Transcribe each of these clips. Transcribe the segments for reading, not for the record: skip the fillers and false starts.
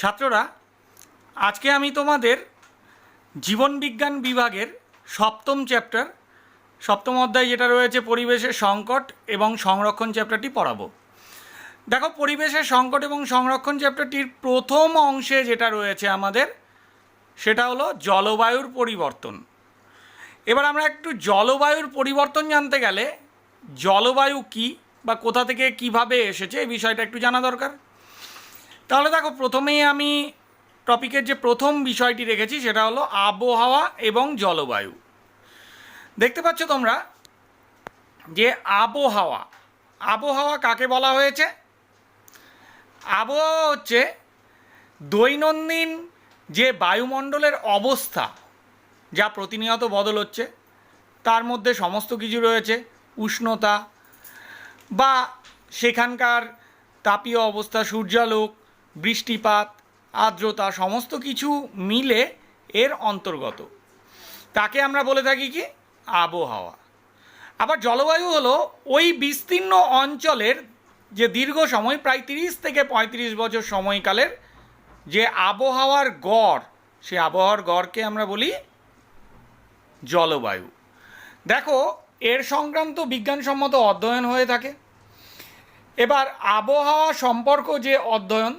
ছাত্ররা, আজকে আমি তোমাদের জীবনবিজ্ঞান বিভাগের সপ্তম চ্যাপ্টার, সপ্তম অধ্যায় যেটা রয়েছে পরিবেশের সংকট এবং সংরক্ষণ চ্যাপ্টারটি পড়াবো। দেখো, পরিবেশের সংকট এবং সংরক্ষণ চ্যাপ্টারটির প্রথম অংশে যেটা রয়েছে আমাদের, সেটা হলো জলবায়ুর পরিবর্তন। এবার আমরা একটু জলবায়ুর পরিবর্তন জানতে গেলে জলবায়ু কী বা কোথা থেকে কিভাবে এসেছে এই বিষয়টা একটু জানা দরকার। তাহলে দেখো, প্রথমেই আমি টপিকের যে প্রথম বিষয়টি রেখেছি সেটা হলো আবহাওয়া এবং জলবায়ু। দেখতে পাচ্ছ তোমরা যে আবহাওয়া কাকে বলা হয়েছে? আবহাওয়া হচ্ছে দৈনন্দিন যে বায়ুমণ্ডলের অবস্থা, যা প্রতিনিয়ত বদল হচ্ছে, তার মধ্যে সমস্ত কিছু রয়েছে। উষ্ণতা বা সেখানকার তাপীয় অবস্থা, সূর্যালোক, বৃষ্টিপাত, আর্দ্রতা, সমস্ত কিছু মিলে এর অন্তর্গত। তাকে আমরা বলে থাকি কি? আবহাওয়া। আবার জলবায়ু হলো ওই বিস্তীর্ণ অঞ্চলের যে দীর্ঘ সময়, প্রায় 30 থেকে 35 বছর সময়কালের যে আবহাওয়ার গড়, সে আবহাওয়ার গড়কে আমরা বলি জলবায়ু। দেখো, এর সংক্রান্ত বিজ্ঞানসম্মত অধ্যয়ন হয়ে থাকে। এবার আবহাওয়া সম্পর্ক যে অধ্যয়ন,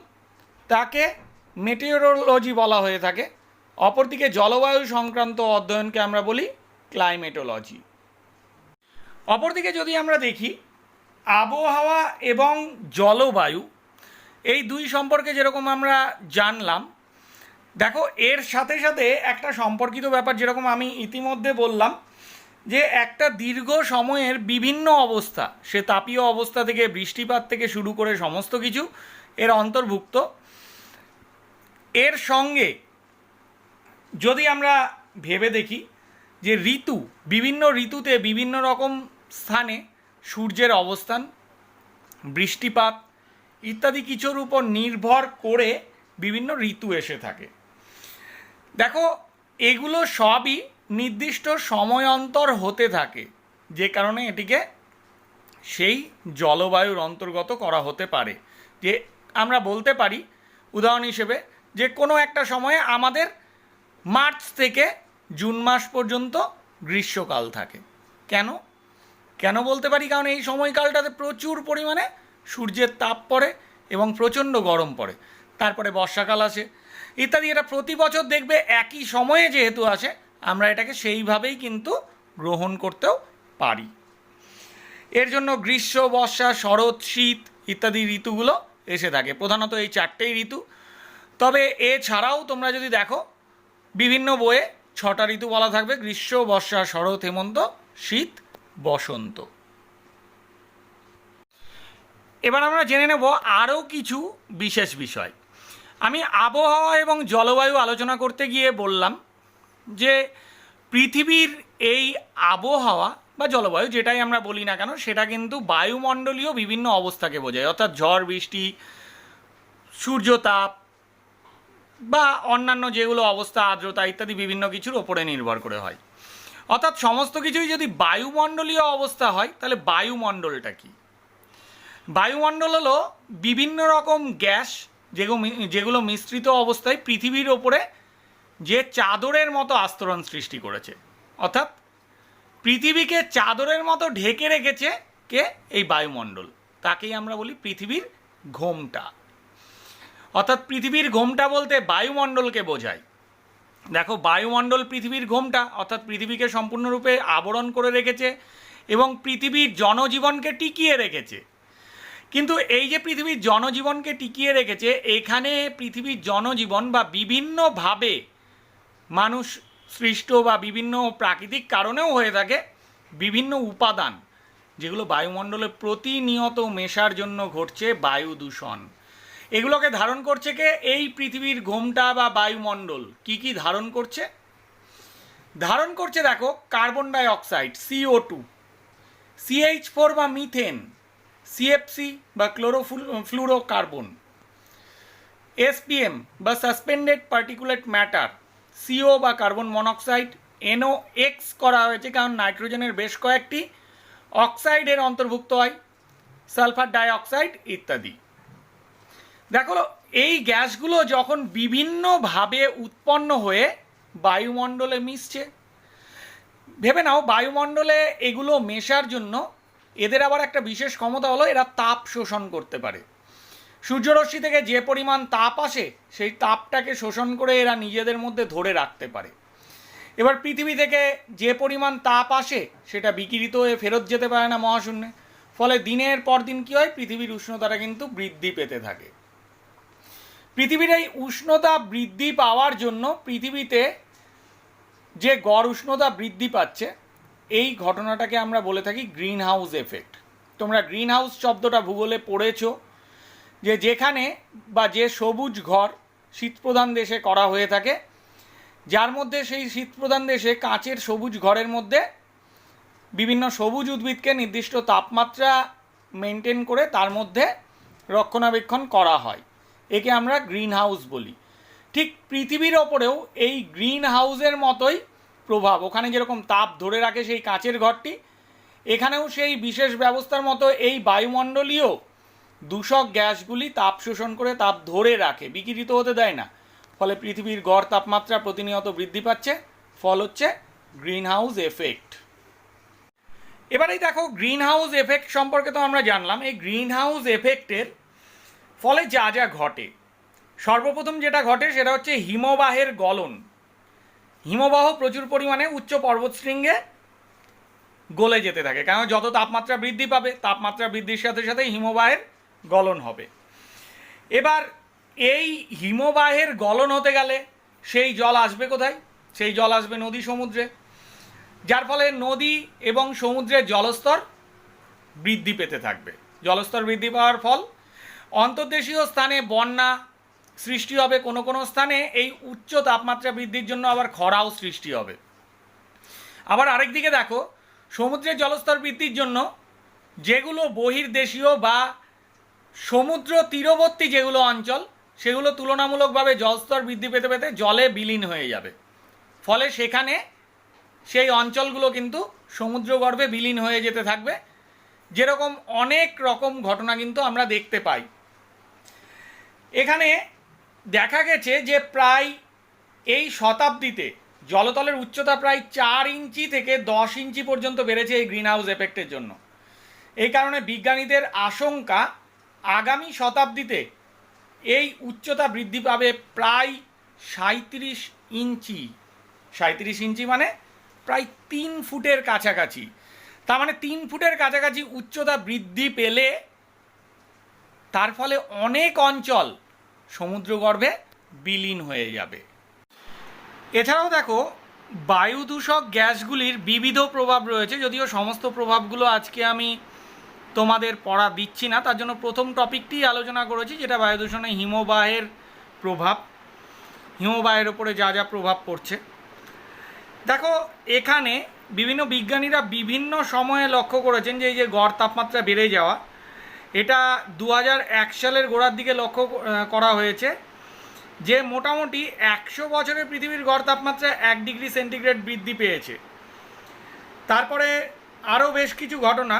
তাকে মেটিওরোলজি বলা হয়ে থাকে। অপরদিকে জলবায়ু সংক্রান্ত অধ্যয়নকে আমরা বলি ক্লাইমেটোলজি। অপরদিকে যদি আমরা দেখি, আবহাওয়া এবং জলবায়ু এই দুই সম্পর্কে যেরকম আমরা জানলাম, দেখো এর সাথে সাথে একটা সম্পর্কিত ব্যাপার, যেরকম আমি ইতিমধ্যে বললাম যে একটা দীর্ঘ সময়ের বিভিন্ন অবস্থা, সে তাপীয় অবস্থা থেকে বৃষ্টিপাত থেকে শুরু করে সমস্ত কিছু এর অন্তর্ভুক্ত। এর সঙ্গে যদি আমরা ভেবে দেখি যে ঋতু, বিভিন্ন ঋতুতে বিভিন্ন রকম স্থানে সূর্যের অবস্থান, বৃষ্টিপাত ইত্যাদি কিছুর উপর নির্ভর করে বিভিন্ন ঋতু এসে থাকে। দেখো, এগুলো সবই নির্দিষ্ট সময় অন্তর হতে থাকে, যে কারণে এটিকে সেই জলবায়ুর অন্তর্গত করা হতে পারে। যে আমরা বলতে পারি উদাহরণ হিসেবে যে কোনো একটা সময়ে আমাদের মার্চ থেকে জুন মাস পর্যন্ত গ্রীষ্মকাল থাকে। কেন বলতে পারি? কারণ এই সময়কালটাতে প্রচুর পরিমাণে সূর্যের তাপ পড়ে এবং প্রচণ্ড গরম পড়ে। তারপরে বর্ষাকাল আসে ইত্যাদি। এটা প্রতি বছর দেখবে একই সময়ে যেহেতু আসে, আমরা এটাকে সেইভাবেই কিন্তু গ্রহণ করতেও পারি। এর জন্য গ্রীষ্ম, বর্ষা, শরৎ, শীত ইত্যাদি ঋতুগুলো এসে থাকে। প্রধানত এই চারটেই ঋতু। তবে এছাড়াও তোমরা যদি দেখো, বিভিন্ন বইয়ে 6টা ঋতু বলা থাকবে: গ্রীষ্ম, বর্ষা, শরৎ, হেমন্ত, শীত, বসন্ত। এবার আমরা জেনে নেব আরও কিছু বিশেষ বিষয়। আমি আবহাওয়া এবং জলবায়ু আলোচনা করতে গিয়ে বললাম যে পৃথিবীর এই আবহাওয়া বা জলবায়ু, যেটাই আমরা বলি না কেন, সেটা কিন্তু বায়ুমণ্ডলীয় বিভিন্ন অবস্থাকে বোঝায়। অর্থাৎ ঝড়, বৃষ্টি, সূর্যতাপ বা অন্যান্য যেগুলো অবস্থা, আর্দ্রতা ইত্যাদি বিভিন্ন কিছুর ওপরে নির্ভর করে হয়। অর্থাৎ সমস্ত কিছুই যদি বায়ুমণ্ডলীয় অবস্থা হয়, তাহলে বায়ুমণ্ডলটা কি? বায়ুমণ্ডল হলো বিভিন্ন রকম গ্যাস যেগুলো মিশ্রিত অবস্থায় পৃথিবীর ওপরে যে চাদরের মতো আস্তরণ সৃষ্টি করেছে। অর্থাৎ পৃথিবীকে চাদরের মতো ঢেকে রেখেছে কে? এই বায়ুমণ্ডল। তাকেই আমরা বলি পৃথিবীর ঘোমটা। অর্থাৎ পৃথিবীর ঘোমটা বলতে বায়ুমণ্ডলকে বোঝায়। দেখো, বায়ুমণ্ডল পৃথিবীর ঘোমটা, অর্থাৎ পৃথিবীকে সম্পূর্ণরূপে আবরণ করে রেখেছে এবং পৃথিবীর জনজীবনকে টিকিয়ে রেখেছে। কিন্তু এই যে পৃথিবীর জনজীবনকে টিকিয়ে রেখেছে, এখানে পৃথিবীর জনজীবন বা বিভিন্নভাবে মানুষ সৃষ্ট বা বিভিন্ন প্রাকৃতিক কারণেও হয়ে থাকে বিভিন্ন উপাদান, যেগুলো বায়ুমণ্ডলে প্রতিনিয়ত মেশার জন্য ঘটছে বায়ু দূষণ। এগুলোকে ধারণ করছে কে? এই পৃথিবীর ঘোমটা বা বায়ুমণ্ডল। কি ধারণ করছে? ধারণ করছে দেখো, carbon die oxide CO2, CH4 বা মিথেন, CFC বা ক্লোরোফ্লুরোকার্বন, SPM বা সাসপেন্ডেড পার্টিকুলেট ম্যাটার, CO বা কার্বন মনোক্সাইড, NOx করা হয়েছে কারণ নাইট্রোজেনের বেশ কয়েকটি অক্সাইডের অন্তর্ভুক্ত হয়, সালফার ডাইঅক্সাইড ইত্যাদি। দেখো, এই গ্যাসগুলো যখন বিভিন্নভাবে উৎপন্ন হয়ে বায়ুমণ্ডলে মিশছে, ভেবে নাও বায়ুমণ্ডলে এগুলো মেশার জন্য এদের আবার একটা বিশেষ ক্ষমতা হলো এরা তাপ শোষণ করতে পারে। সূর্যরশ্মি থেকে যে পরিমাণ তাপ আসে সেই তাপটাকে শোষণ করে এরা নিজেদের মধ্যে ধরে রাখতে পারে। এবার পৃথিবী থেকে যে পরিমাণ তাপ আসে সেটা বিকিরিত হয়ে ফেরত যেতে পারে না মহাশূন্যে, ফলে দিনের পর দিন কী হয়, পৃথিবীর উষ্ণতাটা কিন্তু বৃদ্ধি পেতে থাকে। পৃথিবীর এই উষ্ণতা বৃদ্ধি পাওয়ার জন্য পৃথিবীতে যে গড় উষ্ণতা বৃদ্ধি পাচ্ছে, এই ঘটনাটাকে আমরা বলে থাকি গ্রিন হাউস এফেক্ট। তোমরা গ্রিন হাউস শব্দটা ভূগোলে পড়েছো, যে যেখানে বা যে সবুজ ঘর শীতপ্রধান দেশে করা হয়ে থাকে, যার মধ্যে সেই শীতপ্রধান দেশে কাঁচের সবুজ ঘরের মধ্যে বিভিন্ন সবুজ উদ্ভিদকে নির্দিষ্ট তাপমাত্রা মেনটেন করে তার মধ্যে রক্ষণাবেক্ষণ করা হয়, একে আমরা গ্রিন হাউস বলি। ঠিক পৃথিবীর ওপরেও এই গ্রিন হাউসের মতোই প্রভাব, ওখানে যেরকম তাপ ধরে রাখে সেই কাঁচের ঘরটি, এখানেও সেই বিশেষ ব্যবস্থার মতো এই বায়ুমণ্ডলীয় দূষক গ্যাসগুলি তাপ শোষণ করে তাপ ধরে রাখে, বিকিরিত হতে দেয় না, ফলে পৃথিবীর গড় তাপমাত্রা প্রতিনিয়ত বৃদ্ধি পাচ্ছে। ফল হচ্ছে গ্রিন হাউস এফেক্ট। এবারেই দেখো, গ্রিন হাউস এফেক্ট সম্পর্কে তো আমরা জানলাম। এই গ্রিন হাউস এফেক্টের ফলে যা যা ঘটে, সর্বপ্রথম যেটা ঘটে সেটা হচ্ছে হিমবাহের গলন। হিমবাহ প্রচুর পরিমাণে উচ্চ পর্বতশৃঙ্গে গলে যেতে থাকে, কারণ যত তাপমাত্রা বৃদ্ধি পাবে, তাপমাত্রা বৃদ্ধির সাথে সাথে হিমবাহের গলন হবে। এবার এই হিমবাহের গলন হতে গেলে সেই জল আসবে কোথায়? সেই জল আসবে নদী সমুদ্রে, যার ফলে নদী এবং সমুদ্রের জলস্তর বৃদ্ধি পেতে থাকবে। জলস্তর বৃদ্ধি পাওয়ার ফল অন্তর্দেশীয় স্থানে বন্যা সৃষ্টি হবে, কোনো কোনো স্থানে এই উচ্চ তাপমাত্রা বৃদ্ধির জন্য আবার খরাও সৃষ্টি হবে। আবার আরেকদিকে দেখো, সমুদ্রের জলস্তর বৃদ্ধির জন্য যেগুলো বহির্দেশীয় বা সমুদ্র তীরবর্তী যেগুলো অঞ্চল, সেগুলো তুলনামূলকভাবে জলস্তর বৃদ্ধি পেতে পেতে জলে বিলীন হয়ে যাবে, ফলে সেখানে সেই অঞ্চলগুলো কিন্তু সমুদ্রগর্ভে বিলীন হয়ে যেতে থাকবে। যেরকম অনেক রকম ঘটনা কিন্তু আমরা দেখতে পাই। এখানে দেখা গেছে যে প্রায় এই শতাব্দীতে জলতলের উচ্চতা প্রায় 4 ইঞ্চি থেকে 10 ইঞ্চি পর্যন্ত বেড়েছে এই গ্রিন হাউস এফেক্টের জন্য। এই কারণে বিজ্ঞানীদের আশঙ্কা আগামী শতাব্দীতে এই উচ্চতা বৃদ্ধি পাবে প্রায় 37 ইঞ্চি। 37 ইঞ্চি মানে প্রায় 3 ফুটের কাছাকাছি। তার মানে 3 ফুটের কাছাকাছি উচ্চতা বৃদ্ধি পেলে তার ফলে অনেক অঞ্চল সমুদ্রগর্ভে বিলীন হয়ে যাবে। এছাড়াও দেখো, বায়ু দূষক গ্যাসগুলির বিবিধ প্রভাব রয়েছে, যদিও সমস্ত প্রভাবগুলো আজকে আমি তোমাদের পড়া দিচ্ছি না, তার জন্য প্রথম টপিকটি আলোচনা করেছি, যেটা বায়ু দূষণে হিমবাহের প্রভাব, হিমবাহের ওপরে যা যা প্রভাব পড়ছে। দেখো, এখানে বিভিন্ন বিজ্ঞানীরা বিভিন্ন সময়ে লক্ষ্য করেছেন যে এই যে গড় তাপমাত্রা বেড়ে যাওয়া, এটা 2001 সালের গোড়ার দিকে লক্ষ্য করা হয়েছে যে মোটামুটি 100 বছরের পৃথিবীর গড় তাপমাত্রা 1 ডিগ্রি সেন্টিগ্রেড বৃদ্ধি পেয়েছে। তারপরে আরও বেশ কিছু ঘটনা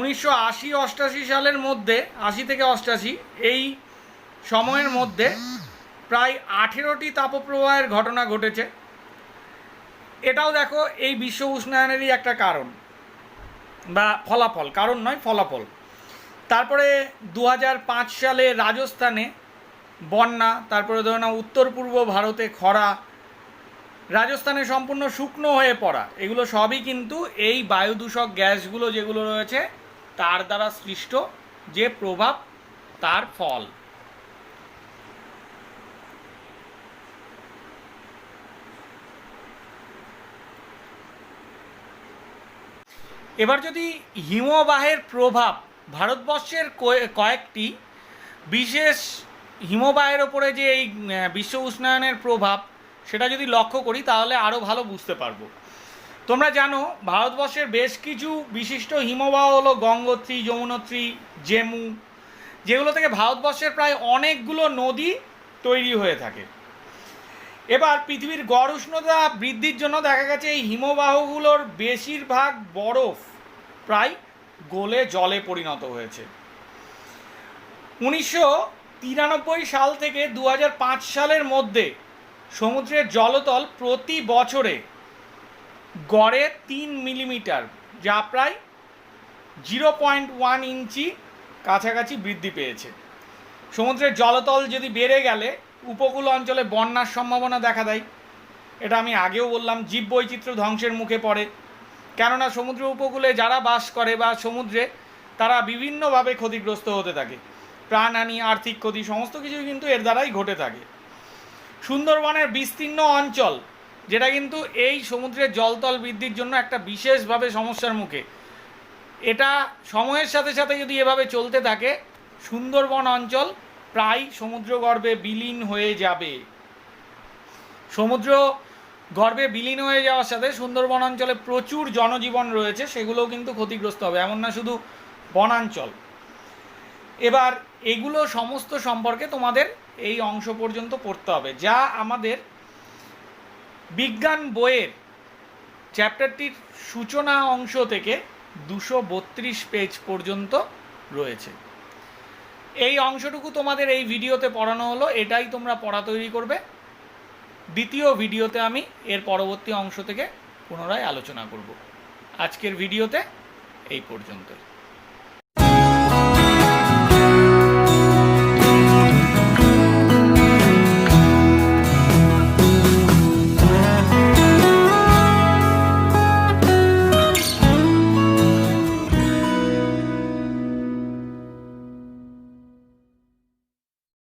1980-88 সালের মধ্যে, 80 থেকে 88 এই সময়ের মধ্যে প্রায় 18টি তাপপ্রবাহের ঘটনা ঘটেছে। এটাও দেখো এই বিশ্ব উষ্ণায়নেরই একটা কারণ বা ফলাফল, কারণ নয় ফলাফল। তারপরে 2005 সালে রাজস্থানে বন্যা, তারপরে ধরো না উত্তর পূর্ব ভারতে খরা, রাজস্থানে সম্পূর্ণ শুকনো হয়ে পড়া, এগুলো সবই কিন্তু এই বায়ু দূষক গ্যাসগুলো যেগুলো রয়েছে তার দ্বারা সৃষ্ট যে প্রভাব, তার ফল। এবার যদি হিমবাহের প্রভাব ভারতবর্ষের কয়েকটি বিশেষ হিমবাহের ওপরে যে এই বিশ্ব উষ্ণায়নের প্রভাব, সেটা যদি লক্ষ্য করি তাহলে আরও ভালো বুঝতে পারবো। তোমরা জানো, ভারতবর্ষের বেশ কিছু বিশিষ্ট হিমবাহ হলো গঙ্গোত্রী, যমুনোত্রী, জেমু, যেগুলো থেকে ভারতবর্ষের প্রায় অনেকগুলো নদী তৈরি হয়ে থাকে। এবার পৃথিবীর গড় উষ্ণতা বৃদ্ধির জন্য দেখা গেছে এই হিমবাহগুলোর বেশিরভাগ বরফ প্রায় গলে জলে পরিণত হয়েছে। 1993 সাল থেকে 2005 সালের মধ্যে সমুদ্রের জলতল প্রতি বছরে গড়ে 3 মিলিমিটার, যা প্রায় 0.1 ইঞ্চি কাছাকাছি বৃদ্ধি পেয়েছে। সমুদ্রের জলতল যদি বেড়ে গেলে উপকূল অঞ্চলে বন্যার সম্ভাবনা দেখা দেয়। এটা আমি আগেও বললাম, জীববৈচিত্র্য ধ্বংসের মুখে পড়ে, কেননা সমুদ্র উপকূলে যারা বাস করে বা সমুদ্রে, তারা বিভিন্নভাবে ক্ষতিগ্রস্ত হতে থাকে। প্রাণহানি, আর্থিক ক্ষতি সমস্ত কিছুই কিন্তু এর দ্বারাই ঘটে থাকে। সুন্দরবনের বিস্তীর্ণ অঞ্চল, যেটা কিন্তু এই সমুদ্রের জলতল বৃদ্ধির জন্য একটা বিশেষভাবে সমস্যার মুখে, এটা সময়ের সাথে সাথে যদি এভাবে চলতে থাকে, সুন্দরবন অঞ্চল প্রায় সমুদ্রগর্ভে বিলীন হয়ে যাবে। সমুদ্র গর্ভে বিলীন হয়ে যাওয়ার সাথে সুন্দরবন অঞ্চলে প্রচুর জনজীবন রয়েছে, সেগুলোও কিন্তু ক্ষতিগ্রস্ত হবে, এমন না শুধু বনাঞ্চল। এবার এগুলো সমস্ত সম্পর্কে তোমাদের এই অংশ পর্যন্ত পড়তে হবে, যা আমাদের বিজ্ঞান বইয়ের চ্যাপ্টারটির সূচনা অংশ থেকে 232 পেজ পর্যন্ত রয়েছে। এই অংশটুকু তোমাদের এই ভিডিওতে পড়ানো হলো, এটাই তোমরা পড়া তৈরি করবে। দ্বিতীয় ভিডিওতে আমি এর পরবর্তী অংশ থেকে পুনরায় আলোচনা করব। আজকের ভিডিওতে এই পর্যন্তই।